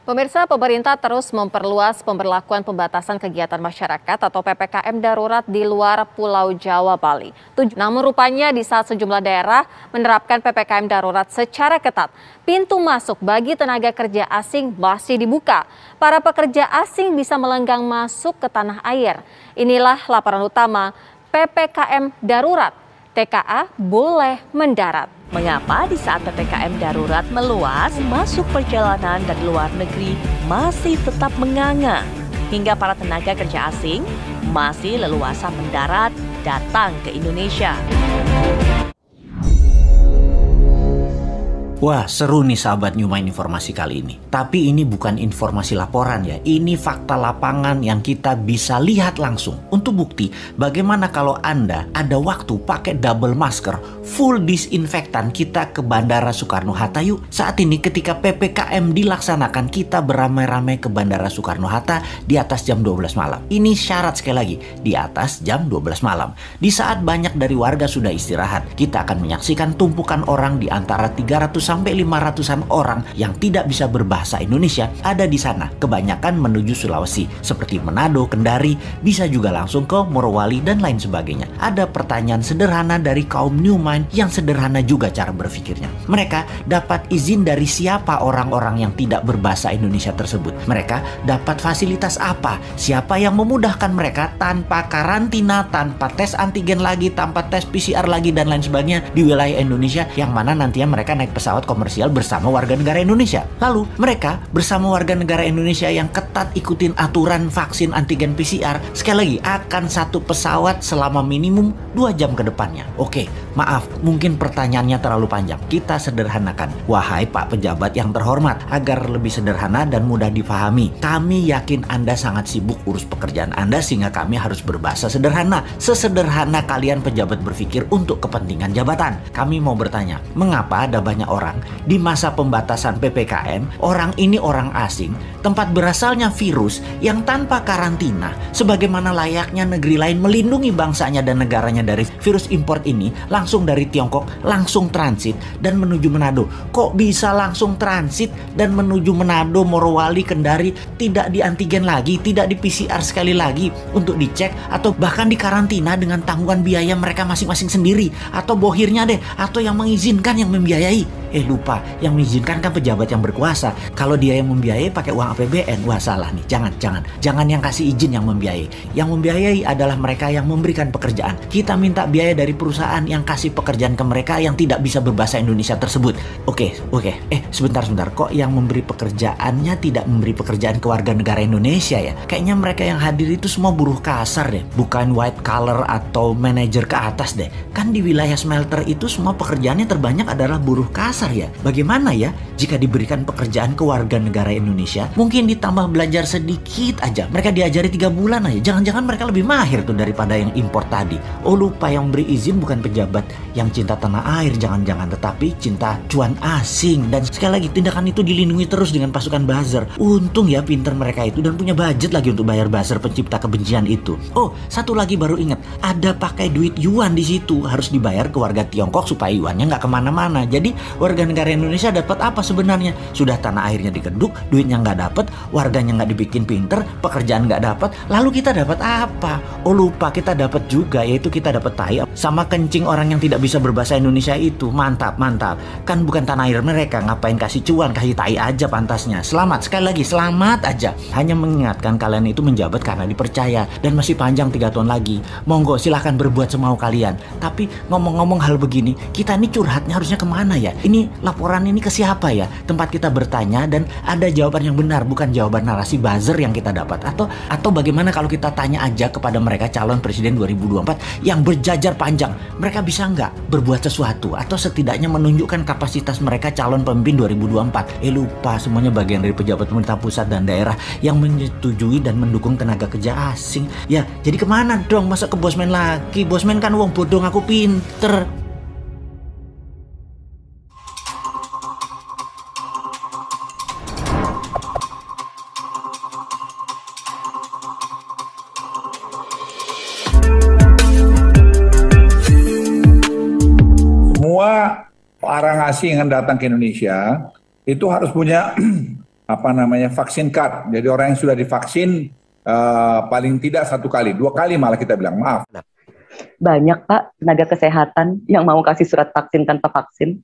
Pemirsa, pemerintah terus memperluas pemberlakuan pembatasan kegiatan masyarakat atau PPKM darurat di luar Pulau Jawa, Bali. Namun rupanya di saat sejumlah daerah menerapkan PPKM darurat secara ketat, pintu masuk bagi tenaga kerja asing masih dibuka. Para pekerja asing bisa melenggang masuk ke tanah air. Inilah laporan utama PPKM darurat. TKA boleh mendarat. Mengapa di saat PPKM darurat meluas, masuk perjalanan dari luar negeri masih tetap menganga? Hingga para tenaga kerja asing masih leluasa mendarat datang ke Indonesia. Wah, seru nih sahabat Newmind informasi kali ini. Tapi ini bukan informasi laporan ya. Ini fakta lapangan yang kita bisa lihat langsung. Untuk bukti, bagaimana kalau Anda ada waktu pakai double masker, full disinfektan, kita ke Bandara Soekarno-Hatta yuk. Saat ini ketika PPKM dilaksanakan, kita beramai-ramai ke Bandara Soekarno-Hatta di atas jam 12 malam. Ini syarat sekali lagi, di atas jam 12 malam. Di saat banyak dari warga sudah istirahat, kita akan menyaksikan tumpukan orang di antara 300 sampai 500-an orang yang tidak bisa berbahasa Indonesia ada di sana. Kebanyakan menuju Sulawesi seperti Manado, Kendari, bisa juga langsung ke Morowali dan lain sebagainya. Ada pertanyaan sederhana dari kaum Newmind yang sederhana juga cara berpikirnya. Mereka dapat izin dari siapa orang-orang yang tidak berbahasa Indonesia tersebut? Mereka dapat fasilitas apa? Siapa yang memudahkan mereka tanpa karantina, tanpa tes antigen lagi, tanpa tes PCR lagi dan lain sebagainya di wilayah Indonesia yang mana nantinya mereka naik pesawat komersial bersama warga negara Indonesia. Lalu mereka bersama warga negara Indonesia yang ketat ikutin aturan vaksin antigen PCR, sekali lagi akan satu pesawat selama minimum 2 jam ke depannya. Oke, maaf, mungkin pertanyaannya terlalu panjang. Kita sederhanakan. Wahai Pak Pejabat yang terhormat, agar lebih sederhana dan mudah difahami, kami yakin Anda sangat sibuk urus pekerjaan Anda sehingga kami harus berbahasa sederhana. Sesederhana kalian pejabat berpikir untuk kepentingan jabatan. Kami mau bertanya, mengapa ada banyak orang di masa pembatasan PPKM, orang ini orang asing, tempat berasalnya virus yang tanpa karantina, sebagaimana layaknya negeri lain melindungi bangsanya dan negaranya dari virus import ini, langsung dari Tiongkok, langsung transit dan menuju Manado. Kok bisa langsung transit dan menuju Manado, Morowali, Kendari, tidak di antigen lagi, tidak di PCR sekali lagi untuk dicek, atau bahkan dikarantina dengan tanggungan biaya mereka masing-masing sendiri, atau bohirnya deh, atau yang mengizinkan yang membiayai. Lupa, yang mengizinkan kan pejabat yang berkuasa. Kalau dia yang membiayai pakai uang APBN, wah salah nih. Jangan yang kasih izin yang membiayai. Yang membiayai adalah mereka yang memberikan pekerjaan. Kita minta biaya dari perusahaan yang kasih pekerjaan ke mereka yang tidak bisa berbahasa Indonesia tersebut. Oke. Sebentar. Kok yang memberi pekerjaannya tidak memberi pekerjaan ke warga negara Indonesia ya? Kayaknya mereka yang hadir itu semua buruh kasar deh. Bukan white collar atau manajer ke atas deh. Kan di wilayah smelter itu semua pekerjaannya terbanyak adalah buruh kasar ya. Bagaimana ya jika diberikan pekerjaan ke warga negara Indonesia, mungkin ditambah belajar sedikit aja, mereka diajari 3 bulan aja, jangan-jangan mereka lebih mahir tuh daripada yang impor tadi. Lupa, yang beri izin bukan pejabat yang cinta tanah air, jangan-jangan, tetapi cinta cuan asing. Dan sekali lagi, tindakan itu dilindungi terus dengan pasukan buzzer. Untung ya pinter mereka itu dan punya budget lagi untuk bayar buzzer pencipta kebencian itu. Satu lagi baru ingat, ada pakai duit yuan di situ, harus dibayar ke warga Tiongkok supaya yuannya nggak kemana-mana. Jadi warga negara Indonesia dapat apa sebenarnya? Sudah tanah airnya dikeduk, duitnya nggak dapat, warganya nggak dibikin pinter, pekerjaan nggak dapat, lalu kita dapat apa? Lupa, kita dapat juga, yaitu kita dapat tai sama kencing orang yang tidak bisa berbahasa Indonesia itu. Mantap. Kan bukan tanah air mereka, ngapain kasih cuan, kasih tai aja pantasnya. Selamat, sekali lagi selamat aja. Hanya mengingatkan kalian itu menjabat karena dipercaya dan masih panjang 3 tahun lagi. Monggo silahkan berbuat semau kalian. Tapi ngomong-ngomong hal begini, kita ini curhatnya harusnya kemana ya? Ini laporan ini ke siapa ya? Tempat kita bertanya dan ada jawaban yang benar, bukan jawaban narasi buzzer yang kita dapat. Atau bagaimana kalau kita tanya aja kepada mereka calon presiden 2024 yang berjajar panjang, mereka bisa nggak berbuat sesuatu atau setidaknya menunjukkan kapasitas mereka calon pemimpin 2024? Lupa, semuanya bagian dari pejabat pemerintah pusat dan daerah yang menyetujui dan mendukung tenaga kerja asing. Ya, jadi kemana dong? Masa ke Bosman lagi? Bosman kan wong bodoh, aku pinter. Semua orang asing yang datang ke Indonesia itu harus punya vaksin card. Jadi orang yang sudah divaksin paling tidak 1 kali, 2 kali malah kita bilang, maaf. Banyak Pak tenaga kesehatan yang mau kasih surat vaksin tanpa vaksin.